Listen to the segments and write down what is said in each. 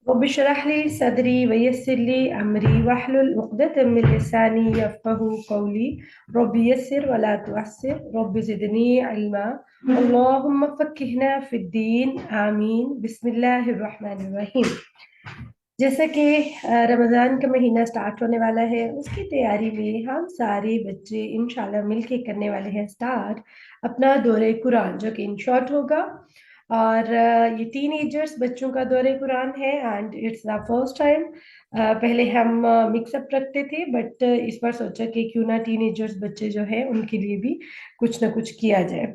رب اشرح لي صدري ويسر لي أمري واحلل عقدة من لساني يفقهوا قولي. رب يسر ولا تعسر، رب زدني علما. اللهم فقهنا في الدين، آمین، بسم اللہ الرحمن الرحیم۔ جیسا کہ رمضان کا مہینہ سٹارٹ ہونے والا ہے، اس کی تیاری میں ہم سارے بچے انشاءاللہ مل کے کرنے والے ہیں سٹارٹ اپنا دورہ قرآن، جو کہ ان شارٹ ہوگا۔ اور یہ ٹین ایجرس بچوں کا دورہ قرآن ہے and it's the first time. پہلے ہم مکس اپ رکھتے تھے، بٹ اس بار سوچا کہ کیوں نہ ٹین ایجرس بچے جو ہیں ان کے لیے بھی کچھ نہ کچھ کیا جائے۔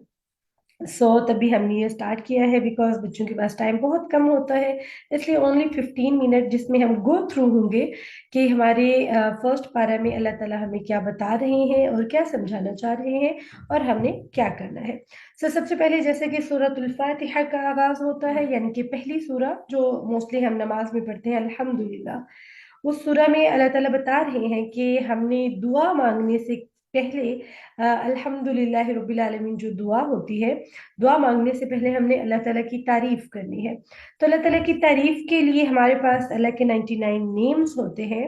تبھی ہم نے یہ اسٹارٹ کیا ہے، بیکاز بچوں کے پاس ٹائم بہت کم ہوتا ہے، اس لیے اونلی 15 منٹ جس میں ہم گو تھرو ہوں گے کہ ہمارے فرسٹ پارہ میں اللہ تعالیٰ ہمیں کیا بتا رہے ہیں اور کیا سمجھانا چاہ رہے ہیں اور ہم نے کیا کرنا ہے۔ سب سے پہلے جیسے کہ سورۃ الفاتحہ کا آغاز ہوتا ہے، یعنی کہ پہلی سورہ جو موسٹلی ہم نماز میں پڑھتے ہیں، الحمدللہ، اس سورہ میں اللہ تعالیٰ بتا رہے ہیں کہ ہم نے دعا مانگنے سے پہلے الحمدللہ رب العالمین جو دعا ہوتی ہے، دعا مانگنے سے پہلے ہم نے اللہ تعالیٰ کی تعریف کرنی ہے۔ تو اللہ تعالیٰ کی تعریف کے لیے ہمارے پاس اللہ کے 99 نیمز ہوتے ہیں،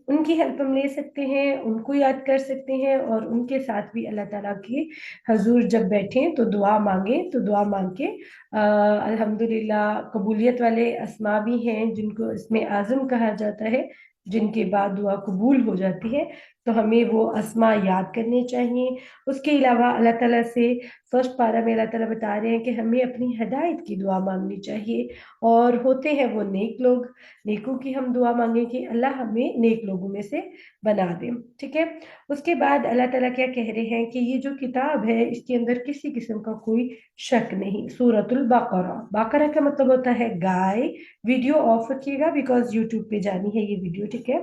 ان کی ہیلپ ہم لے سکتے ہیں، ان کو یاد کر سکتے ہیں، اور ان کے ساتھ بھی اللہ تعالیٰ کی حضور جب بیٹھیں تو دعا مانگیں تو دعا مانگ کے الحمدللہ قبولیت والے اسما بھی ہیں جن کو اسم اعظم کہا جاتا ہے، جن کے بعد دعا قبول ہو جاتی ہے، تو ہمیں وہ اسما یاد کرنے چاہیے۔ اس کے علاوہ اللہ تعالیٰ سے فرسٹ پارہ میں اللہ تعالیٰ بتا رہے ہیں کہ ہمیں اپنی ہدایت کی دعا مانگنی چاہیے، اور ہوتے ہیں وہ نیک لوگ، نیکوں کی ہم دعا مانگیں کہ اللہ ہمیں نیک لوگوں میں سے بنا دیں، ٹھیک ہے۔ اس کے بعد اللہ تعالیٰ کیا کہہ رہے ہیں کہ یہ جو کتاب ہے اس کے اندر کسی قسم کا کوئی شک نہیں۔ سورۃ البقرہ، بقرہ کا مطلب ہوتا ہے گائے۔ ویڈیو آف رکھیے گا بیکاز یوٹیوب پہ جانی ہے یہ ویڈیو، ٹھیک ہے۔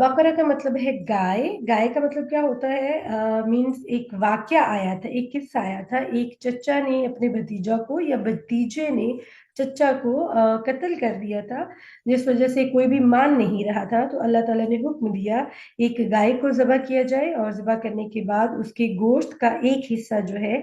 بقرہ کا مطلب ہے گائے۔ گائے کا مطلب کیا ہوتا ہے؟ مینس ایک واقعہ آیا تھا، ایک قصہ آیا تھا، ایک چچا نے اپنے بھتیجا کو یا بھتیجے نے چچا کو قتل کر دیا تھا، جس وجہ سے کوئی بھی مان نہیں رہا تھا، تو اللہ تعالیٰ نے حکم دیا ایک گائے کو ذبح کیا جائے، اور ذبح کرنے کے بعد اس کے گوشت کا ایک حصہ جو ہے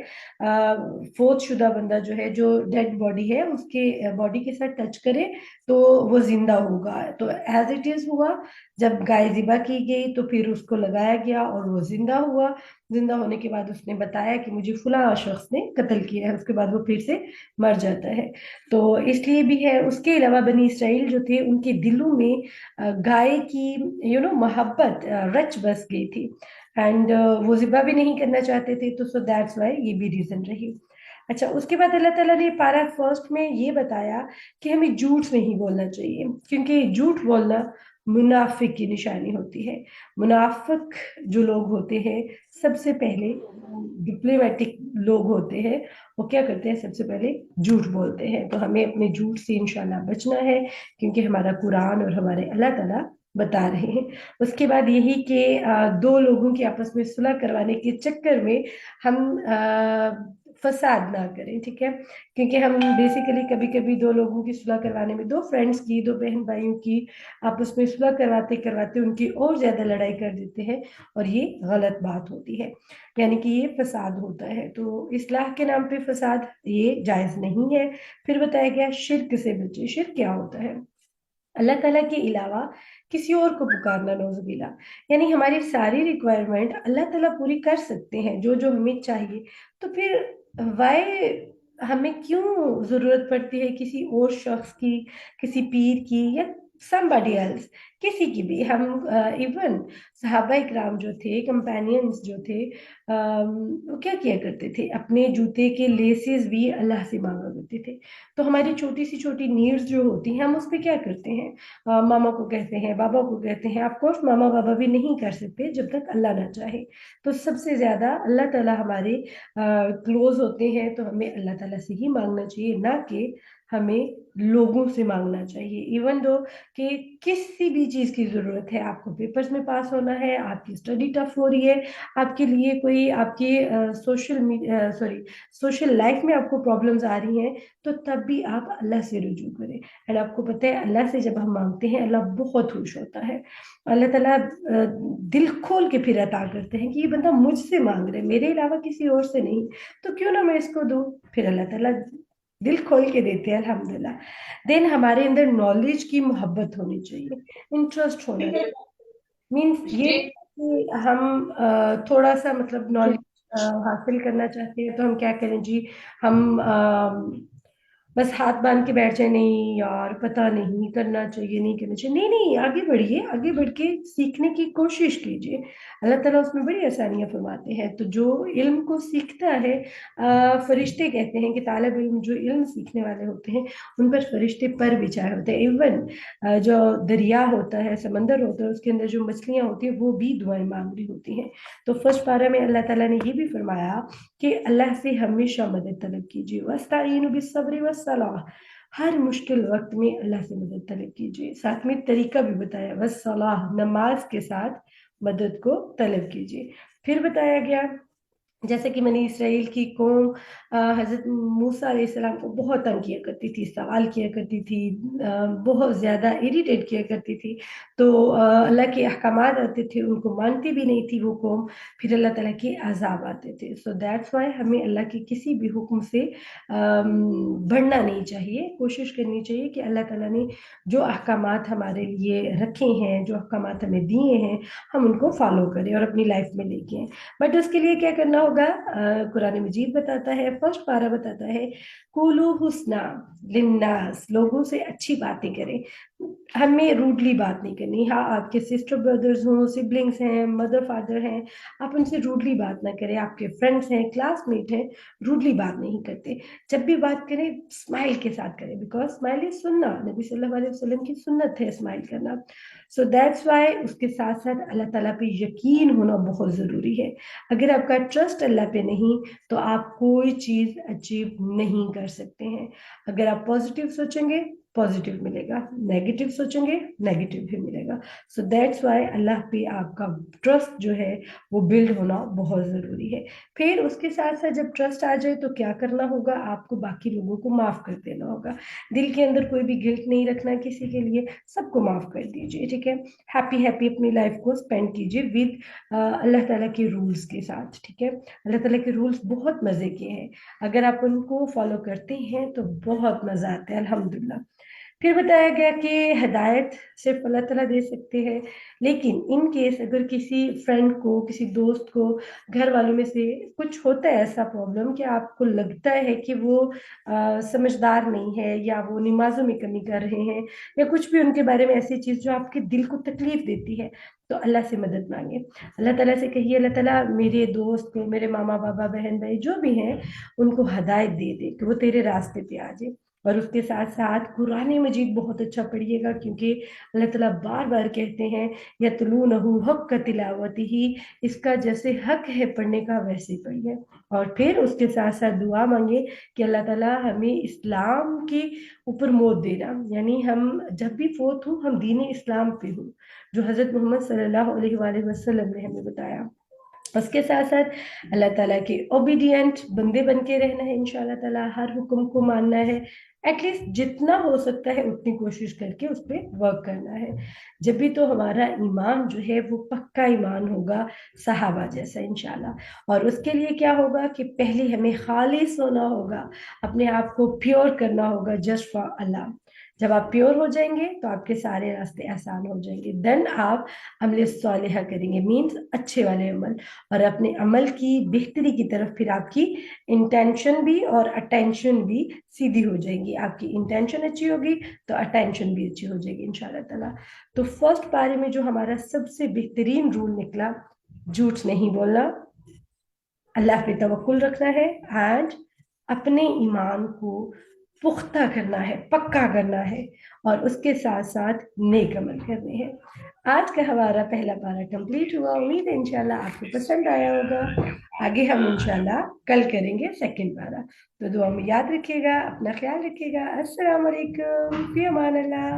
فوت شدہ بندہ جو ہے، جو ڈیڈ باڈی ہے، اس کے باڈی کے ساتھ ٹچ کرے تو وہ زندہ ہوگا۔ تو ایز اٹ از ہوا، جب گائے ذبح کی گئی تو پھر اس کو لگایا گیا اور وہ زندہ ہوا۔ زندہ ہونے کے بعد اس نے بتایا کہ مجھے فلاں شخص نے قتل کیا ہے، اس کے بعد وہ پھر سے مر جاتا ہے، تو اس لیے بھی ہے۔ اس کے علاوہ بنی اسرائیل جو تھے ان کے دلوں میں گائے کی محبت رچ بس گئی تھی، اینڈ وہ ذبح بھی نہیں کرنا چاہتے تھے، تو سو دیٹس وائی یہ بھی ریزن رہی۔ اچھا، اس کے بعد اللہ تعالیٰ نے پارہ فرسٹ میں یہ بتایا کہ ہمیں جھوٹ نہیں بولنا چاہیے، کیونکہ جھوٹ بولنا منافق کی نشانی ہوتی ہے۔ منافق جو لوگ ہوتے ہیں سب سے پہلے ڈپلومیٹک لوگ ہوتے ہیں، وہ کیا کرتے ہیں؟ سب سے پہلے جھوٹ بولتے ہیں، تو ہمیں اپنے جھوٹ سے انشاءاللہ بچنا ہے، کیونکہ ہمارا قرآن اور ہمارے اللہ تعالیٰ بتا رہے ہیں۔ اس کے بعد یہی کہ دو لوگوں کی آپس میں صلح کروانے کے چکر میں ہم فساد نہ کریں، ٹھیک ہے، کیونکہ ہم بیسیکلی کبھی کبھی دو لوگوں کی صلح کروانے میں، دو فرینڈس کی، دو بہن بھائیوں کی آپس میں صلح کرواتے کرواتے ان کی اور زیادہ لڑائی کر دیتے ہیں، اور یہ غلط بات ہوتی ہے، یعنی کہ یہ فساد ہوتا ہے۔ تو اصلاح کے نام پہ فساد یہ جائز نہیں ہے۔ پھر بتایا گیا شرک سے بچے۔ شرک کیا ہوتا ہے؟ اللہ تعالیٰ کے علاوہ کسی اور کو پکارنا، نعوذ باللہ، یعنی ہماری ساری ریکوائرمنٹ اللہ تعالیٰ پوری کر سکتے ہیں، جو جو ہمیں چاہیے، تو پھر وائی ہمیں کیوں ضرورت پڑتی ہے کسی اور شخص کی، کسی پیر کی، یا somebody else، کسی کی بھی؟ ہم ایون صحابہ اکرام جو تھے، کمپینینز جو تھے، وہ کیا کیا کرتے تھے؟ اپنے جوتے کے لیسز بھی اللہ سے مانگا کرتے تھے۔ تو ہماری چھوٹی سی چھوٹی نیڈز جو ہوتی ہیں ہم اس پہ کیا کرتے ہیں؟ ماما کو کہتے ہیں، بابا کو کہتے ہیں۔ آف کورس ماما بابا بھی نہیں کر سکتے جب تک اللہ نہ چاہے، تو سب سے زیادہ اللہ تعالیٰ ہمارے کلوز ہوتے ہیں، تو ہمیں اللہ تعالیٰ سے ہی مانگنا چاہیے، نہ کہ ہمیں لوگوں سے مانگنا چاہیے۔ ایون دو کہ کسی بھی چیز کی ضرورت ہے، آپ کو پیپرز میں پاس ہونا ہے، آپ کی اسٹڈی ٹف ہو رہی ہے، آپ کے لیے کوئی آپ کی سوشل لائف میں آپ کو پرابلمز آ رہی ہیں، تو تب بھی آپ اللہ سے رجوع کریں۔ اینڈ آپ کو پتہ ہے اللہ سے جب ہم مانگتے ہیں اللہ بہت خوش ہوتا ہے۔ اللہ تعالیٰ دل کھول کے پھر عطا کرتے ہیں کہ یہ بندہ مجھ سے مانگ رہے، میرے علاوہ کسی اور سے نہیں، تو کیوں نہ میں اس کو دوں۔ پھر اللہ تعالیٰ दिल खोल के देते हैं अल्हम्दुलिल्लाह। देन हमारे अंदर नॉलेज की मोहब्बत होनी चाहिए, इंटरेस्ट होना चाहिए। मीन्स ये कि हम थोड़ा सा मतलब नॉलेज हासिल करना चाहते हैं तो हम क्या करें जी, हम बस हाथ बांध के बैठ जाए, नहीं यार पता नहीं करना चाहिए, नहीं करना चाहिए, नहीं नहीं, आगे बढ़िए, आगे बढ़ के सीखने की कोशिश कीजिए। अल्लाह ताला उसमें बड़ी आसानियां फरमाते हैं। तो जो इल्म को सीखता है, फरिश्ते कहते हैं कि तालिब इल्म जो इल्म सीखने वाले होते हैं उन पर फरिश्ते पर बिछाए होते हैं। इवन जो दरिया होता है, समंदर होता है, उसके अंदर जो मछलियां होती हैं वो भी दुआएं मांग रही होती हैं। तो फर्स्ट पारा में अल्लाह ताला ने ये भी फरमाया कि अल्लाह से हमेशा मदद तलब कीजिए, वस्ताईनु बिस्सब्रि वस्सलाह, हर मुश्किल वक्त में अल्लाह से मदद तलब कीजिए। साथ में तरीका भी बताया, वस्सलाह, नमाज के साथ मदद को तलब कीजिए। फिर बताया गया जैसे कि मैंने इसराइल की कौम हज़रत मूसा अलैहिस्सलाम को बहुत तंग किया करती थी, सवाल किया करती थी, बहुत ज़्यादा इरिटेट किया करती थी। तो अल्लाह के अहकामात आते थे, उनको मानती भी नहीं थी वो कौम, फिर अल्लाह ताला के अज़ाब आते थे। सो दैट्स व्हाई हमें अल्लाह के किसी भी हुक्म से बढ़ना नहीं चाहिए, कोशिश करनी चाहिए कि अल्लाह ताला ने जो अहकामात हमारे लिए रखे हैं, जो अहकामात हमें दिए हैं, हम उनको फ़ॉलो करें और अपनी लाइफ़ में लेके आएँ। बट उसके लिए क्या करना होगा, कुरान मजीद बताता है, फर्स्ट पारा बताता है, कुलू हुस्ना लिन्नास, लोगों से अच्छी बातें करें, हमें रूडली बात नहीं करनी। हाँ, आपके सिस्टर ब्रदर्स हों, सिबलिंग्स हैं, मदर फादर हैं, आप उनसे रूडली बात ना करें। आपके फ्रेंड्स हैं, क्लासमेट हैं, रूडली बात नहीं करते। जब भी बात करें स्माइल के साथ करें, बिकॉज स्माइल इज सुन्ना, नबी सल्लल्लाहु अलैहि वसल्लम की सुन्नत है स्माइल करना। सो दैट्स वाई उसके साथ साथ अल्लाह ताला पे यकीन होना बहुत ज़रूरी है। अगर आपका ट्रस्ट अल्लाह पे नहीं तो आप कोई चीज़ अचीव नहीं कर सकते हैं। अगर आप पॉजिटिव सोचेंगे पॉजिटिव मिलेगा, नेगेटिव सोचेंगे नेगेटिव भी मिलेगा। सो दैट्स वाई अल्लाह पे आपका ट्रस्ट जो है वो बिल्ड होना बहुत ज़रूरी है। फिर उसके साथ साथ जब ट्रस्ट आ जाए तो क्या करना होगा, आपको बाकी लोगों को माफ़ कर देना होगा। दिल के अंदर कोई भी गिल्ट नहीं रखना किसी के लिए, सबको माफ़ कर दीजिए, ठीक है। हैप्पी हैप्पी अपनी लाइफ को स्पेंड कीजिए विद अल्लाह ताला के रूल्स के साथ, ठीक है। अल्लाह ताला के रूल्स बहुत मज़े के हैं, अगर आप उनको फॉलो करते हैं तो बहुत मज़ा आता है अल्हम्दुलिल्लाह। फिर बताया गया कि हिदायत सिर्फ अल्लाह ताला दे सकते हैं, लेकिन इन केस अगर किसी फ्रेंड को, किसी दोस्त को, घर वालों में से कुछ होता है ऐसा प्रॉब्लम कि आपको लगता है कि वो समझदार नहीं है या वो नमाज़ों में कमी कर रहे हैं या कुछ भी उनके बारे में ऐसी चीज़ जो आपके दिल को तकलीफ़ देती है, तो अल्लाह से मदद माँगे। अल्लाह ताला से कहिए, अल्लाह ताला मेरे दोस्त को, मेरे मामा, बाबा, बहन, भाई जो भी हैं, उनको हिदायत दे दे कि वो तेरे रास्ते पे आ जाए। और उसके साथ-साथ कुरान मजीद बहुत अच्छा पढ़िएगा, क्योंकि अल्लाह ताला बार-बार कहते हैं यतलूनहु हक़्क़ तिलावतिही, इसका जैसे हक है पढ़ने का वैसे पढ़िए। और फिर उसके साथ-साथ दुआ माँगे कि अल्लाह ताला हमें इस्लाम के ऊपर मौत देना, यानी हम जब भी फ़ौत हों हम दीन इस्लाम पे हों, जो हज़रत मोहम्मद सल्लल्लाहु अलैहि वसल्लम ने हमें बताया। उसके साथ-साथ अल्लाह ताला के ओबीडिएंट बंदे बन के रहना है इंशाअल्लाह ताला, हर हुक्म को मानना है, एटलीस्ट जितना हो सकता है उतनी कोशिश करके उस पे वर्क करना है। जब भी तो हमारा ईमान जो है वो पक्का ईमान होगा, सहाबा जैसा इंशाअल्लाह। और उसके लिए क्या होगा कि पहले हमें खालिस होना होगा, अपने आप को प्योर करना होगा जस्ट फॉर अल्लाह। जब आप प्योर हो जाएँगे तो आपके सारे रास्ते आसान हो जाएँगे। देन आप अमल सालिहा करेंगे, मीन्स अच्छे वाले अमल, और अपने अमल की बेहतरी की तरफ फिर आपकी इंटेंशन भी और अटेंशन भी सीधी हो जाएगी। आपकी इंटेंशन अच्छी होगी तो अटेंशन भी अच्छी हो जाएगी इंशाल्लाह ताला। तो फर्स्ट पारे में जो हमारा सबसे बेहतरीन रूल निकला, झूठ नहीं बोलना, अल्लाह पे तवक्कुल रखना है एंड अपने ईमान को पुख्ता करना है, पक्का करना है, और उसके साथ-साथ नेक अमल करने हैं। आज का हमारा पहला पारा कंप्लीट हुआ, उम्मीद है इंशाल्लाह आपको पसंद आया होगा। आगे हम इंशाल्लाह कल करेंगे सेकंड पारा। तो दुआ में याद रखिएगा, अपना ख्याल रखिएगा। अस्सलाम वालेकुम, फ़ी अमान अल्लाह।